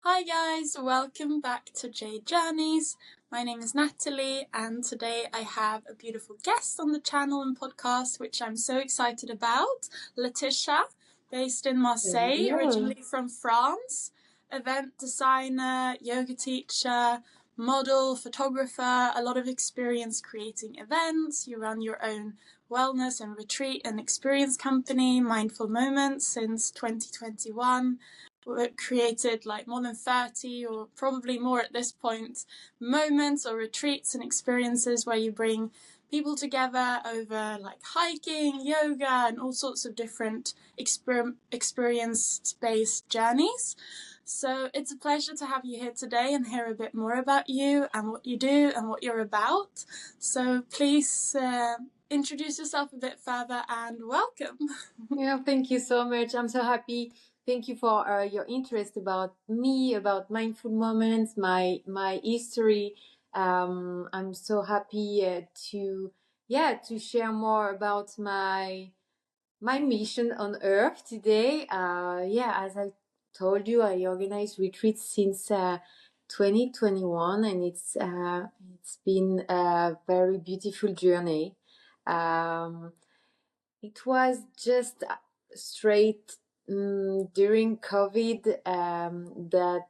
Hi guys, welcome back to Jade Journeys. My name is Natalie, and today I have a beautiful guest on the channel and podcast, which I'm so excited about. Laëtitia, based in Marseille, originally from France, event designer, yoga teacher, model, photographer, a lot of experience creating events. You run your own wellness and retreat and experience company, Mindful Moments, since 2021. Created like more than 30 or probably more at this point moments or retreats and experiences where you bring people together over like hiking, yoga, and all sorts of different experience-based journeys. So it's a pleasure to have you here today and hear a bit more about you and what you do and what you're about. So please introduce yourself a bit further and welcome. Yeah, thank you so much. I'm so happy. Thank you for your interest about me, about mindful moments, my history. I'm so happy to share more about my mission on Earth today. As I told you, I organize retreats since 2021, and it's been a very beautiful journey. It was just straight during COVID that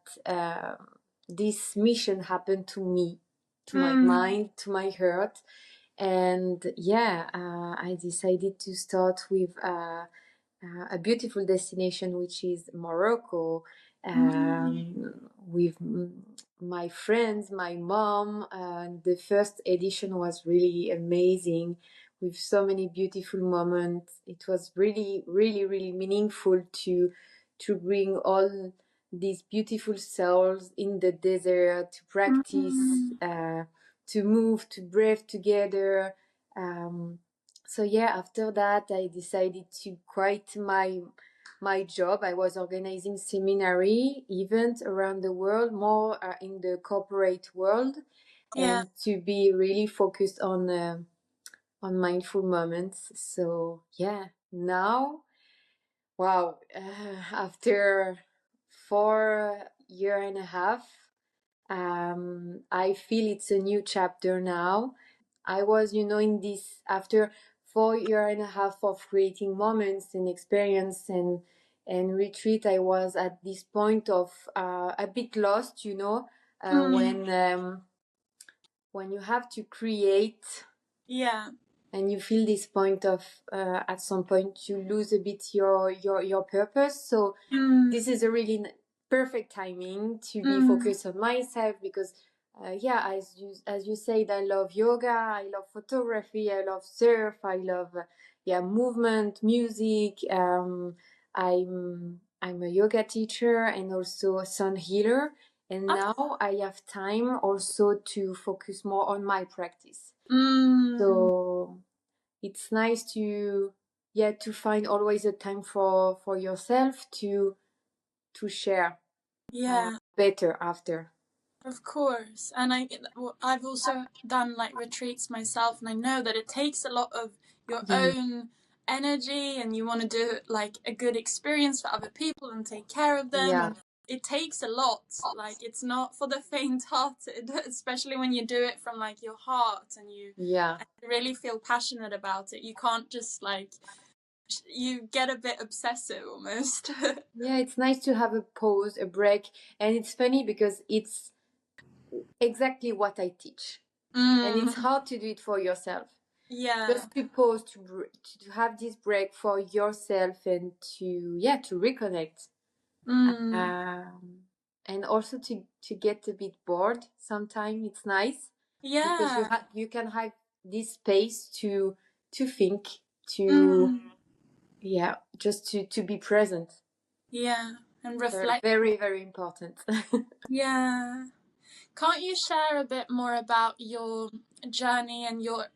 this mission happened to me, to my mind, to my heart. And I decided to start with a beautiful destination, which is Morocco, with my friends, my mom. The first edition was really amazing, with so many beautiful moments. It was really, really, really meaningful to bring all these beautiful souls in the desert to practice, to move, to breathe together. After that, I decided to quit my job. I was organizing seminary events around the world, more in the corporate world, and to be really focused on mindful moments. So now, wow, after 4 year and a half, I feel it's a new chapter now. I was, in this, after 4 year and a half of creating moments and experience and retreat, I was at this point of a bit lost, when you have to create. Yeah. And you feel this point of at some point you lose a bit your purpose. So this is a really perfect timing to be focused on myself, because as you said, I love yoga, I love photography, I love surf, I love movement, music. I'm a yoga teacher and also a sun healer, and now I have time also to focus more on my practice. So it's nice to find always a time for yourself to share better after. Of course. And I've also done like retreats myself, and I know that it takes a lot of your own energy, and you want to do like a good experience for other people and take care of them. Yeah. And it takes a lot. Like it's not for the faint-hearted, especially when you do it from like your heart and you really feel passionate about it. You can't just like, you get a bit obsessive almost. Yeah, it's nice to have a pause, a break. And it's funny because it's exactly what I teach. And it's hard to do it for yourself. Yeah. Just to pause, to have this break for yourself, and to reconnect. And also to get a bit bored. Sometimes it's nice. Yeah. Because you can have this space to think, to just to be present. Yeah, and reflect. Very, very important. Yeah. Can't you share a bit more about your journey and your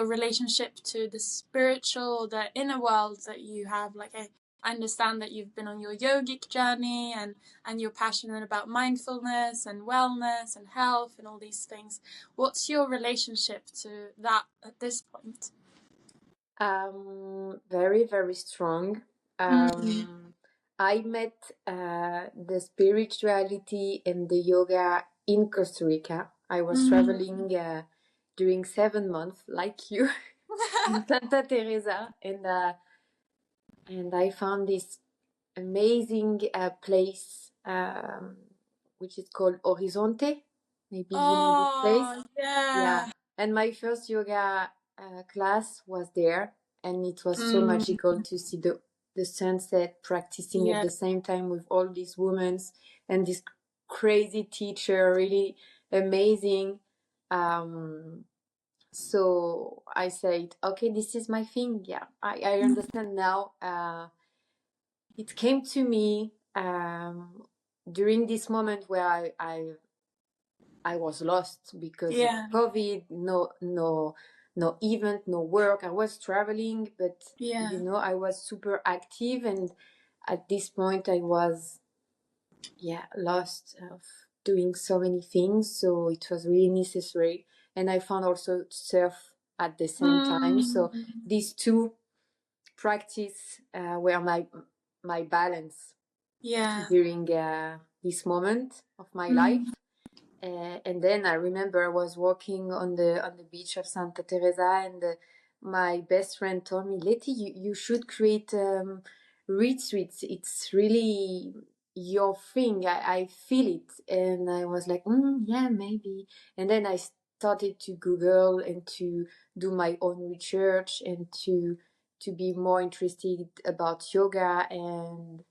relationship to the spiritual, the inner world that you have? Like I understand that you've been on your yogic journey and you're passionate about mindfulness and wellness and health and all these things. What's your relationship to that at this point? Very, very strong. I met the spirituality and the yoga in Costa Rica. I was traveling during 7 months, like you, in Santa Teresa, and I found this amazing place, which is called Horizonte. Maybe you know this place. Yeah. And my first yoga class was there, and it was so magical to see the sunset, practicing at the same time with all these women and this crazy teacher, really amazing. So I said, okay, this is my thing. Yeah, I understand now. It came to me during this moment where I was lost because of COVID, no event, no work. I was traveling, but I was super active, and at this point I was lost of doing so many things. So it was really necessary, and I found also surf at the same time. So these two practice were my balance during this moment of my life. And then I remember I was walking on the beach of Santa Teresa, and my best friend told me, "Laëti, you should create retreats. It's really your thing. I feel it." And I was like, yeah, maybe. And then I started to Google and to do my own research and to be more interested about yoga. And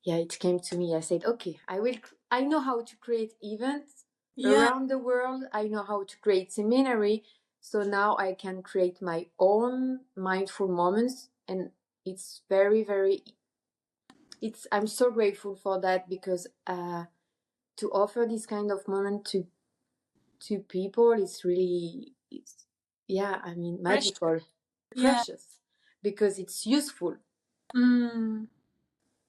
it came to me. I said, okay, I know how to create events around the world. I know how to create seminary. So now I can create my own mindful moments. And it's very, very, I'm so grateful for that, because to offer this kind of moment to people, it's really, magical, precious, because it's useful.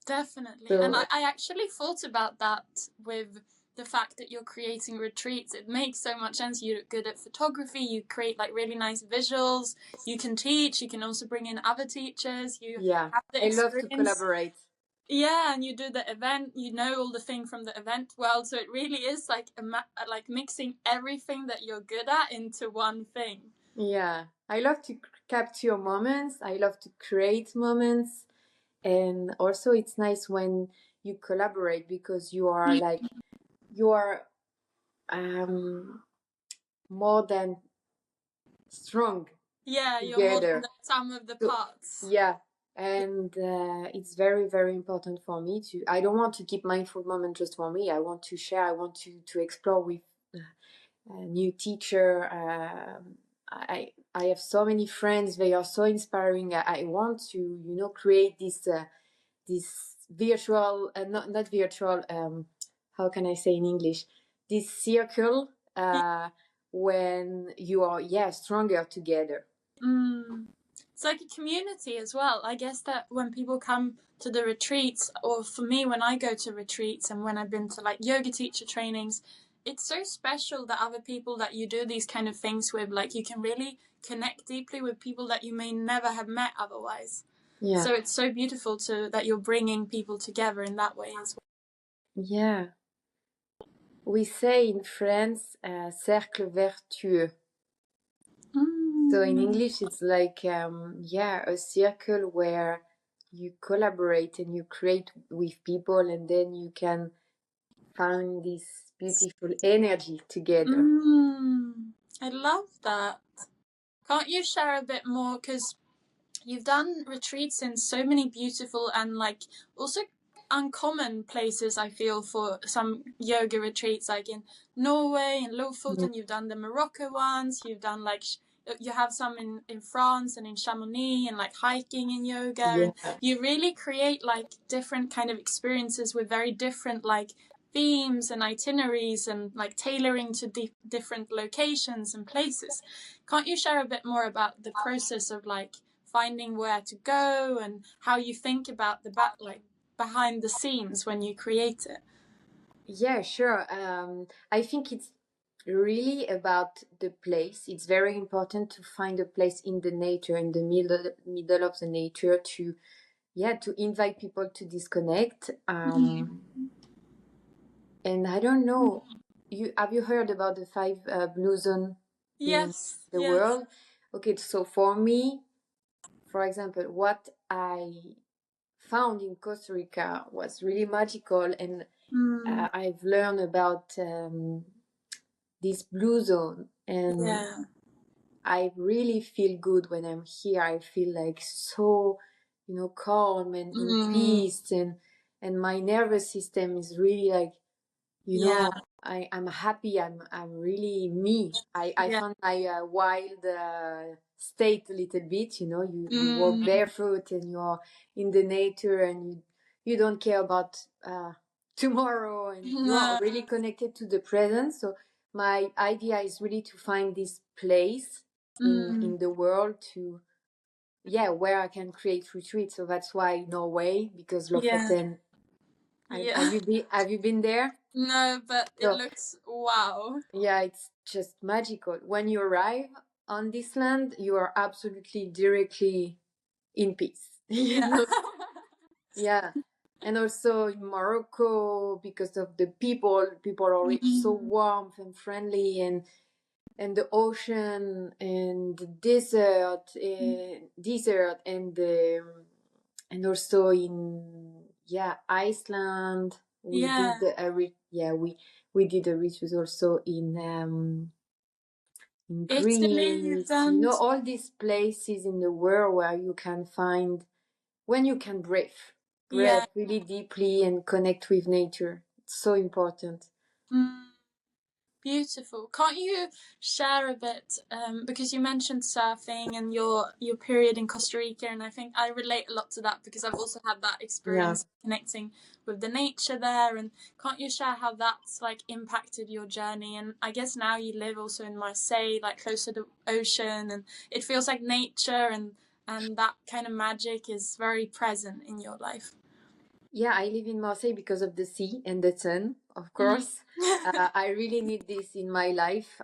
Definitely. So, and I actually thought about that with the fact that you're creating retreats. It makes so much sense. You're good at photography. You create like really nice visuals. You can teach. You can also bring in other teachers. You have the experience. I love to collaborate. Yeah, and you do the event. You know all the thing from the event world. So it really is like like mixing everything that you're good at into one thing. Yeah, I love to capture moments. I love to create moments. And also it's nice when you collaborate, because you are more than strong. Yeah, you're more than the sum of the parts. Yeah, and it's very, very important for me I don't want to keep mindful moment just for me. I want to share. I want to explore with a new teacher. I have so many friends. They are so inspiring. I want to create this virtual, not virtual, how can I say in English, this circle when you are stronger together. It's like a community as well. I guess that when people come to the retreats, or for me when I go to retreats and when I've been to like yoga teacher trainings, it's so special that other people that you do these kind of things with, like you can really connect deeply with people that you may never have met otherwise. Yeah. So it's so beautiful that you're bringing people together in that way as well. Yeah. We say in France, cercle vertueux. So in English, it's like, a circle where you collaborate and you create with people, and then you can find this beautiful energy together. I love that. Can't you share a bit more? Because you've done retreats in so many beautiful and like also uncommon places, I feel, for some yoga retreats, like in Norway and Lofoten. You've done the Morocco ones. You've done like you have some in France and in Chamonix, and like hiking and yoga. And you really create like different kind of experiences with very different like themes and itineraries, and like tailoring to different locations and places. Can't you share a bit more about the process of like finding where to go and how you think about the behind the scenes when you create it? Yeah, sure. I think it's really about the place. It's very important to find a place in the nature, in the middle of the nature, to invite people to disconnect. And I don't know, have you heard about the 5 blue zone in Yes, the yes. world? Okay, so for me, for example, what I found in Costa Rica was really magical, and I've learned about this blue zone, and I really feel good when I'm here. I feel like so, calm and in peace, and my nervous system is really like, I'm happy. I'm really me. I found my wild state a little bit. You walk barefoot and you're in the nature, and you don't care about tomorrow, and you are really connected to the present. So my idea is really to find this place in the world to where I can create retreats. So that's why Norway, because Lofoten. Have you been there? No, but it looks wow. Yeah, it's just magical. When you arrive on this land, you are absolutely directly in peace. Yeah. And also in Morocco, because of the people are so warm and friendly, and the ocean and the desert, and also in Iceland we did a retreat also in Italy, you've Greece. done. All these places in the world where you can find when you can breathe really deeply and connect with nature. It's so important. Beautiful. Can't you share a bit, because you mentioned surfing and your period in Costa Rica, and I think I relate a lot to that because I've also had that experience connecting with the nature there. And can't you share how that's like impacted your journey? And I guess now you live also in Marseille, like closer to the ocean, and it feels like nature and that kind of magic is very present in your life. Yeah, I live in Marseille because of the sea and the sun, of course. I really need this in my life.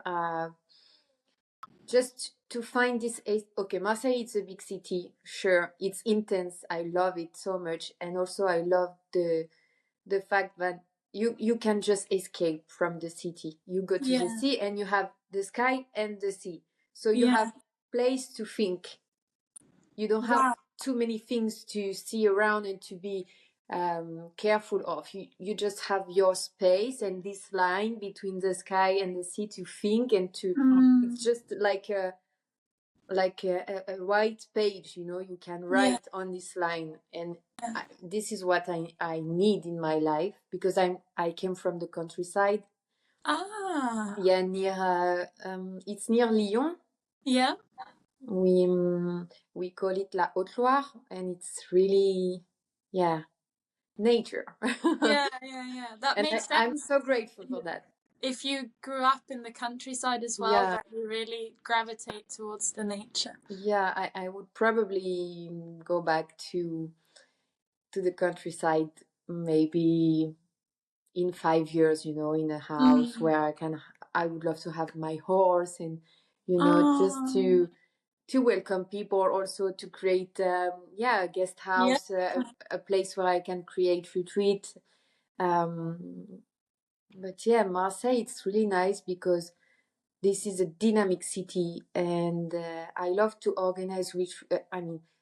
Just to find this. Okay, Marseille is a big city. Sure, it's intense. I love it so much. And also I love the fact that you can just escape from the city. You go to the sea and you have the sky and the sea. So you have place to think. You don't have too many things to see around and to be careful of. You just have your space and this line between the sky and the sea to think and to. It's just like a white page. You can write on this line, and this is what I need in my life, because I came from the countryside. Near it's near Lyon. We call it La Haute-Loire, and it's really nature. That and makes sense. I'm so grateful for that. If you grew up in the countryside as well, that you really gravitate towards the nature. I would probably go back to the countryside maybe in 5 years, in a house where I would love to have my horse, and just to welcome people, also to create a guest house, a place where I can create retreat. But Marseille, it's really nice because this is a dynamic city, and I love to organize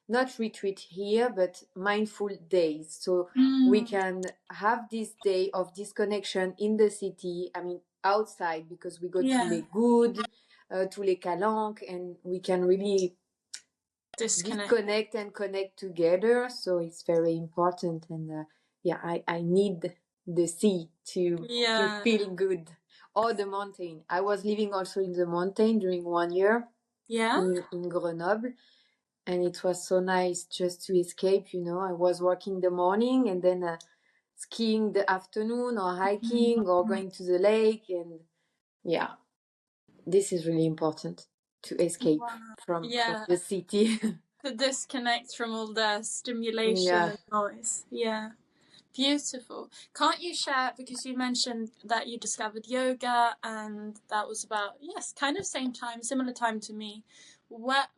not retreat here, but mindful days. So we can have this day of disconnection in the city, outside, because we go to Les Goudes, to Les Calanques, and we can really disconnect and connect together. So it's very important, and I need the sea to feel good. Or the mountain. I was living also in the mountain during 1 year in Grenoble, and it was so nice just to escape. I was working in the morning and then skiing the afternoon, or hiking, or going to the lake, and this is really important, to escape from the city. To disconnect from all the stimulation and noise. Beautiful. Can't you share, because you mentioned that you discovered yoga, and that was about, kind of same time, similar time to me. what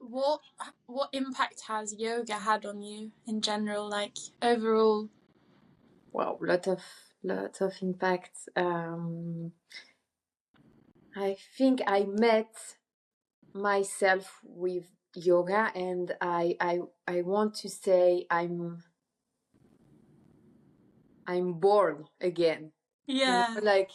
impact has yoga had on you in general, like overall? Wow, lot of impact. I think I met myself with yoga, and I want to say I'm born again. Yeah. Like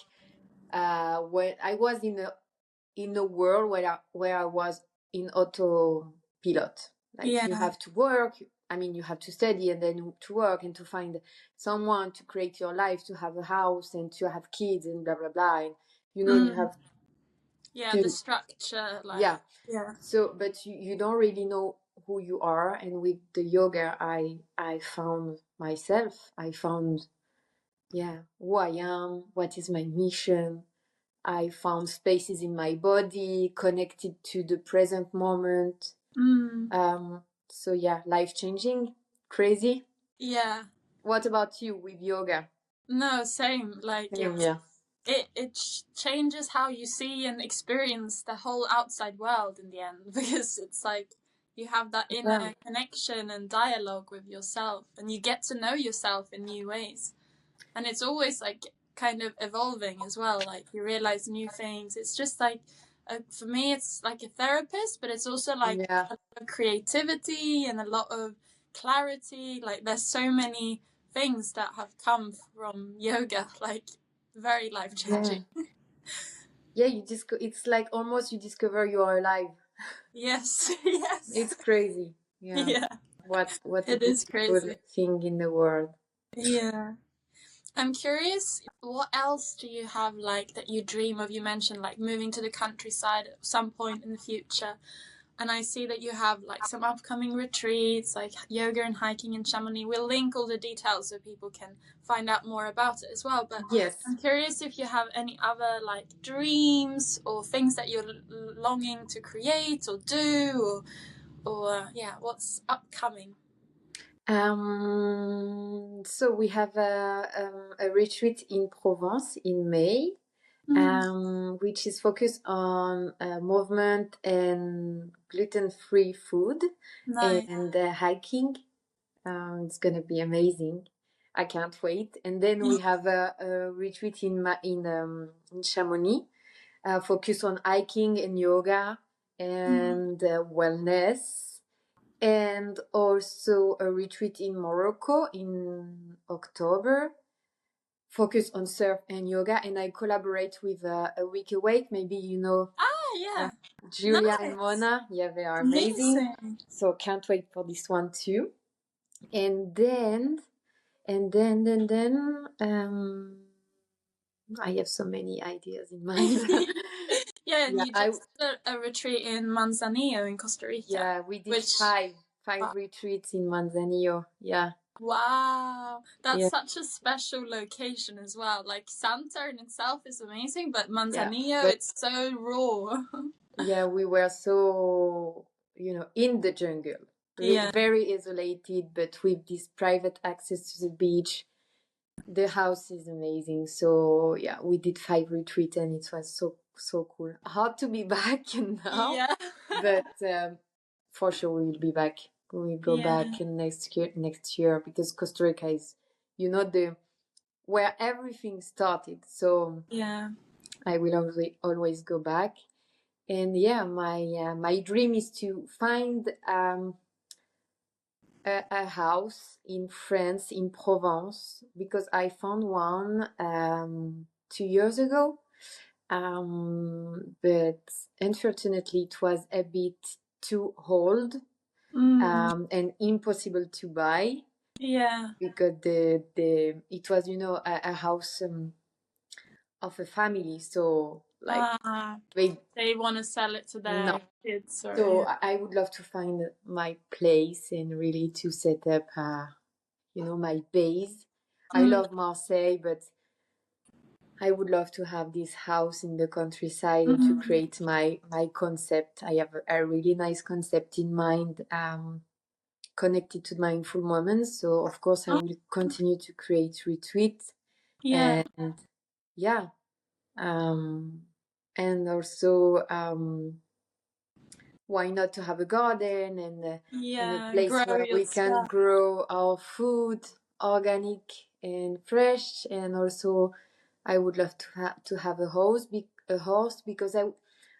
when I was in a world where I was in autopilot. Like you Yeah. have to work. I mean, you have to study and then to work and to find someone to create your life, to have a house and to have kids and blah blah blah. And you have Yeah, to the structure, like yeah. yeah. So, but you don't really know who you are. And with the yoga, I found myself. I found who I am. What is my mission? I found spaces in my body connected to the present moment. So yeah, life changing, crazy. Yeah. What about you with yoga? No, same. Like Yeah. it changes how you see and experience the whole outside world in the end, because it's like you have that inner connection and dialogue with yourself, and you get to know yourself in new ways. And it's always like kind of evolving as well, like you realize new things. It's just like for me it's like a therapist, but it's also like a lot of creativity and a lot of clarity. Like there's so many things that have come from yoga, like very life changing. Yeah, it's like almost you discover you are alive. Yes. Yes. It's crazy. Yeah, What a it is beautiful crazy. thing in the world. Yeah. I'm curious, what else do you have like that you dream of? You mentioned like moving to the countryside at some point in the future. And I see that you have like some upcoming retreats, like yoga and hiking in Chamonix. We'll link all the details so people can find out more about it as well. But Yes. I'm curious if you have any other like dreams or things that you're longing to create or do, or yeah, what's upcoming? So we have a retreat in Provence in May, which is focused on movement and gluten-free food Nice. and hiking. It's gonna be amazing. I can't wait. And then we have a retreat in Chamonix, focused on hiking and yoga and wellness, and also a retreat in Morocco in October, focused on surf and yoga. And I collaborate with A Week Awake. Maybe Yeah. Julia Nice. and Mona. Yeah, they are amazing. Amazing. So can't wait for this one too. And then I have so many ideas in mind. Yeah, and you just did a retreat in Manzanillo in Costa Rica. Yeah, we did five retreats in Manzanillo. Yeah. Wow, that's such a special location as well. Like Santa in itself is amazing, but Manzanillo, it's so raw. Yeah, we were so, in the jungle, very isolated, but with this private access to the beach. The house is amazing. So yeah, we did 5 retreats and it was so cool. Hard to be back now. Yeah. But for sure we will be back. We will go back next year because Costa Rica is, the where everything started. So Yeah. I will always go back. And my dream is to find a house in France, in Provence, because I found one 2 years ago. But unfortunately, it was a bit too old and impossible to buy. Yeah. Because it was, a house of a family, so like they want to sell it to their kids. Or, so I would love to find my place and really to set up, my base. I love Marseille, but I would love to have this house in the countryside and to create my concept. I have a really nice concept in mind, connected to mindful moments. So of course I will continue to create retreats. Yeah. And and also why not to have a garden and a place grow where your we can stuff. grow our food, organic and fresh. And also, I would love to have a horse because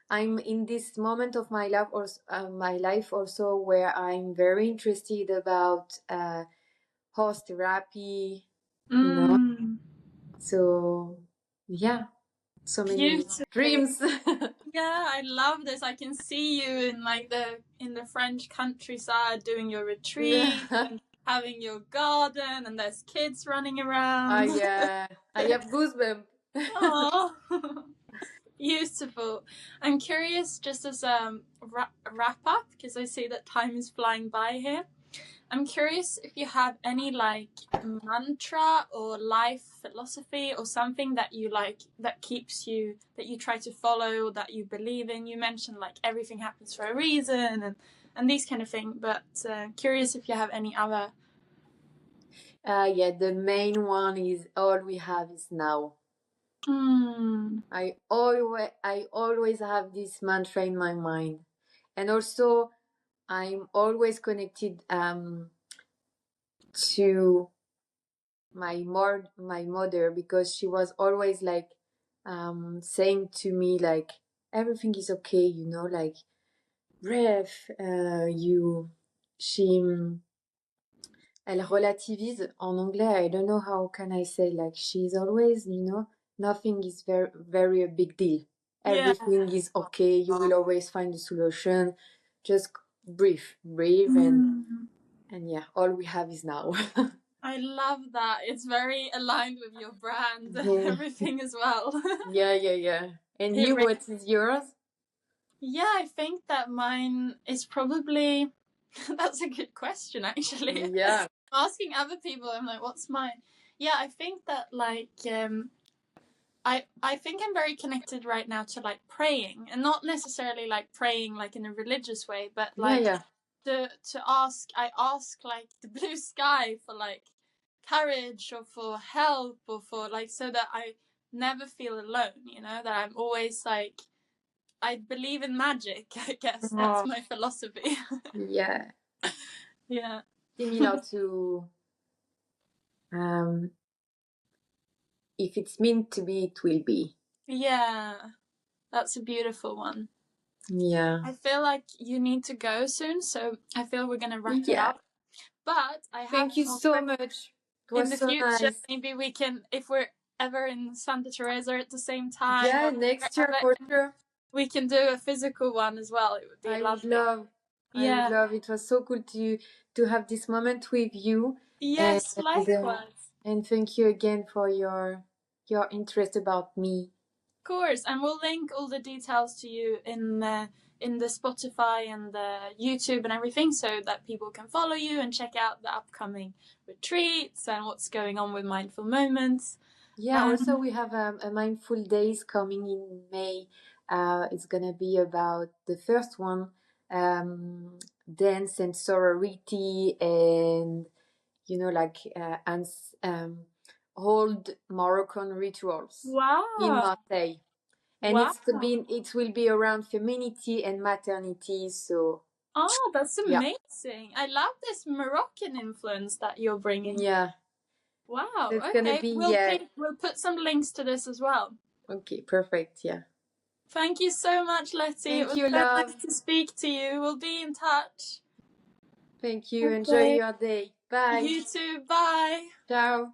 I'm in this moment of my life also where I'm very interested about horse therapy, you know. So yeah, so many Beautiful. dreams. Yeah, I love this. I can see you in like the French countryside doing your retreat and having your garden, and there's kids running around. I have goosebumps. Oh, beautiful. I'm curious, just as a wrap up, because I see that time is flying by here. I'm curious if you have any like mantra or life philosophy or something that you like that keeps you, that you try to follow, that you believe in. You mentioned like everything happens for a reason and these kind of things, but curious if you have any other. Yeah, the main one is all we have is now. I always have this mantra in my mind, and also I'm always connected to my mother, because she was always like saying to me like everything is okay, you know, like bref, she elle relativise en anglais. I don't know how can I say, like she's always, you know, nothing is very a big deal. Yeah. Everything is okay. You will always find a solution. Just breathe, and yeah, all we have is now. I love that. It's very aligned with your brand and Yeah. everything as well. Yeah. And It you, really- what is yours? Yeah, I think that mine is probably that's a good question actually. Yeah. Asking other people, I'm like, what's mine? Yeah, I think that like I think I'm very connected right now to like praying, and not necessarily like praying like in a religious way, but like Yeah. to ask, I ask like the blue sky for like courage or for help or for like, so that I never feel alone, you know, that I'm always like, I believe in magic. I guess that's my philosophy. Yeah. Yeah. Similar to um, if it's meant to be, it will be. Yeah, that's a beautiful one. Yeah. I feel like you need to go soon, so I feel we're gonna wrap it up. But I have Thank you so much. It was in the so future. nice. Maybe we can, if we're ever in Santa Teresa at the same time. Yeah, or next year wherever, for sure. we can do a physical one as well. It would be lovely. I would love. It was so cool to have this moment with you. Yes, and, likewise. And thank you again for your interest about me. Of course, and we'll link all the details to you in the Spotify and the YouTube and everything, so that people can follow you and check out the upcoming retreats and what's going on with Mindful Moments. Yeah, also we have a Mindful Days coming in May. It's gonna be about the first one, dance and sorority, and you know, like old Moroccan rituals in Marseille. And it will be around femininity and maternity. So that's amazing. I love this Moroccan influence that you're bringing. Yeah. Wow. It's okay. gonna be We'll put some links to this as well. Okay, perfect. Yeah. Thank you so much, Laëti. It was so nice to speak to you. We'll be in touch. Thank you. Enjoy your day. Bye. You too. Bye. Ciao.